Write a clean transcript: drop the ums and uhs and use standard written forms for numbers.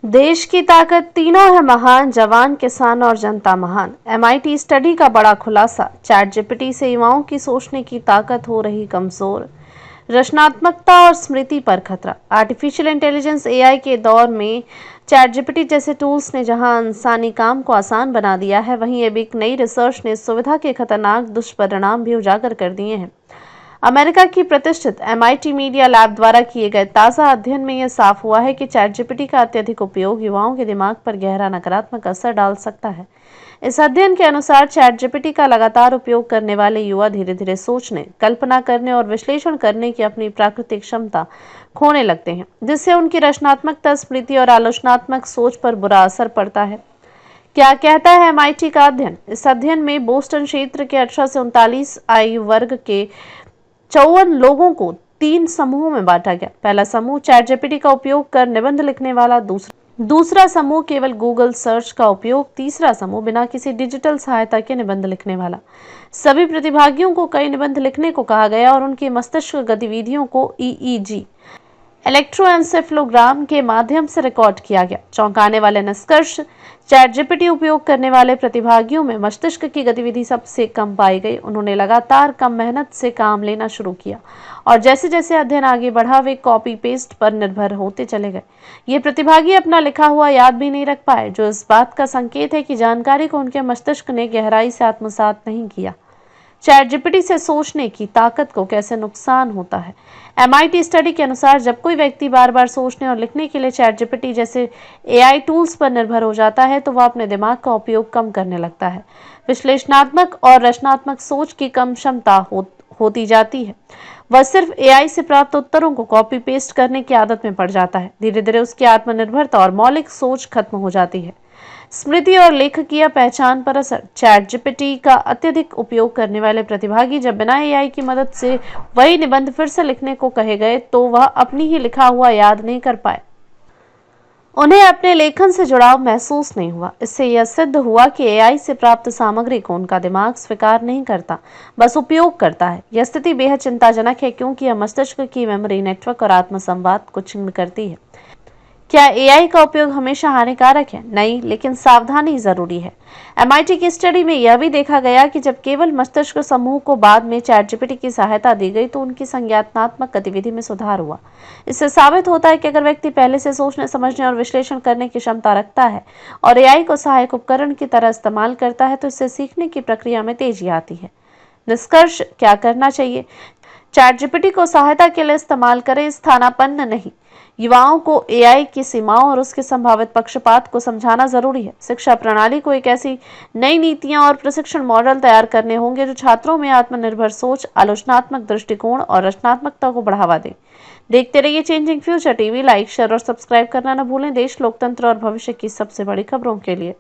देश की ताकत तीनों है महान, जवान, किसान और जनता महान। MIT स्टडी का बड़ा खुलासा, चैट जीपीटी से युवाओं की सोचने की ताकत हो रही कमजोर। रचनात्मकता और स्मृति पर खतरा। आर्टिफिशियल इंटेलिजेंस AI के दौर में चैट जीपीटी जैसे टूल्स ने जहां इंसानी काम को आसान बना दिया है, वहीं अब एक नई रिसर्च ने इस सुविधा के खतरनाक दुष्परिणाम भी उजागर कर दिए हैं। अमेरिका की प्रतिष्ठित MIT मीडिया लैब द्वारा किए गए ताज़ा अध्ययन में यह साफ हुआ है कि चैट जीपीटी का अत्यधिक उपयोग युवाओं के दिमाग पर गहरा नकारात्मक असर डाल सकता है। इस अध्ययन के अनुसार चैट जीपीटी का लगातार उपयोग करने वाले युवा धीरे धीरे सोचने, कल्पना करने और विश्लेषण करने की अपनी प्राकृतिक क्षमता खोने लगते हैं, जिससे उनकी रचनात्मकता, स्मृति और आलोचनात्मक सोच पर बुरा असर पड़ता है। क्या कहता है MIT का अध्ययन? इस अध्ययन में बोस्टन क्षेत्र के 18 से 39 आयु वर्ग के 54 लोगों को 3 समूहों में बांटा गया। पहला समूह चैट जीपीटी का उपयोग कर निबंध लिखने वाला, दूसरा समूह केवल गूगल सर्च का उपयोग, तीसरा समूह बिना किसी डिजिटल सहायता के निबंध लिखने वाला। सभी प्रतिभागियों को कई निबंध लिखने को कहा गया और उनकी मस्तिष्क गतिविधियों को EEG इलेक्ट्रोएन्सेफेलोग्राम के माध्यम से रिकॉर्ड किया गया। चौंकाने वाले निष्कर्ष, चैट जीपीटी उपयोग करने वाले प्रतिभागियों में मस्तिष्क की गतिविधि सबसे कम पाई गई। उन्होंने लगातार कम मेहनत से काम लेना शुरू किया और जैसे जैसे अध्ययन आगे बढ़ा, वे कॉपी पेस्ट पर निर्भर होते चले गए। ये प्रतिभागी अपना लिखा हुआ याद भी नहीं रख पाए, जो इस बात का संकेत है कि जानकारी को उनके मस्तिष्क ने गहराई से आत्मसात नहीं किया। चैट जीपीटी से सोचने की ताकत को कैसे नुकसान होता है? MIT स्टडी के अनुसार जब कोई व्यक्ति बार बार सोचने और लिखने के लिए चैट जीपीटी जैसे AI टूल्स पर निर्भर हो जाता है, तो वह अपने दिमाग का उपयोग कम करने लगता है। विश्लेषणात्मक और रचनात्मक सोच की कम क्षमता होती जाती है। वह सिर्फ AI से प्राप्त उत्तरों को कॉपी पेस्ट करने की आदत में पड़ जाता है। धीरे धीरे उसकी आत्मनिर्भरता और मौलिक सोच खत्म हो जाती है। स्मृति और लेखकीय पहचान पर असर। चैट जीपीटी का अत्यधिक उपयोग करने वाले प्रतिभागी जब बिना AI की मदद से वही निबंध फिर से लिखने को कहे गए, तो वह अपनी ही लिखा हुआ याद नहीं कर पाए। उन्हें अपने लेखन से जुड़ाव महसूस नहीं हुआ। इससे यह सिद्ध हुआ कि AI से प्राप्त सामग्री को उनका दिमाग स्वीकार नहीं करता, बस उपयोग करता है। यह स्थिति बेहद चिंताजनक है, क्योंकि यह मस्तिष्क की मेमोरी नेटवर्क और आत्मसंवाद को छिन्न करती है। क्या AI का उपयोग हमेशा हानिकारक है? नहीं, लेकिन सावधानी जरूरी है। MIT की स्टडी में यह भी देखा गया कि जब केवल मस्तिष्क समूह को बाद में चैट जीपीटी की सहायता दी गई, तो उनकी संज्ञानात्मक गतिविधि में सुधार हुआ। इससे साबित होता है कि अगर व्यक्ति पहले से सोचने, समझने और विश्लेषण करने की क्षमता रखता है और AI को सहायक उपकरण की तरह इस्तेमाल करता है, तो इससे सीखने की प्रक्रिया में तेजी आती है। निष्कर्ष, क्या करना चाहिए? चैट जीपीटी को सहायता के लिए इस्तेमाल करें, स्थानापन्न नहीं। युवाओं को AI की सीमाओं और उसके संभावित पक्षपात को समझाना जरूरी है। शिक्षा प्रणाली को एक ऐसी नई नीतियां और प्रशिक्षण मॉडल तैयार करने होंगे जो छात्रों में आत्मनिर्भर सोच, आलोचनात्मक दृष्टिकोण और रचनात्मकता को बढ़ावा दें। देखते रहिए changing future TV। Like, share और सब्सक्राइब करना न भूलें। देश, लोकतंत्र और भविष्य की सबसे बड़ी खबरों के लिए।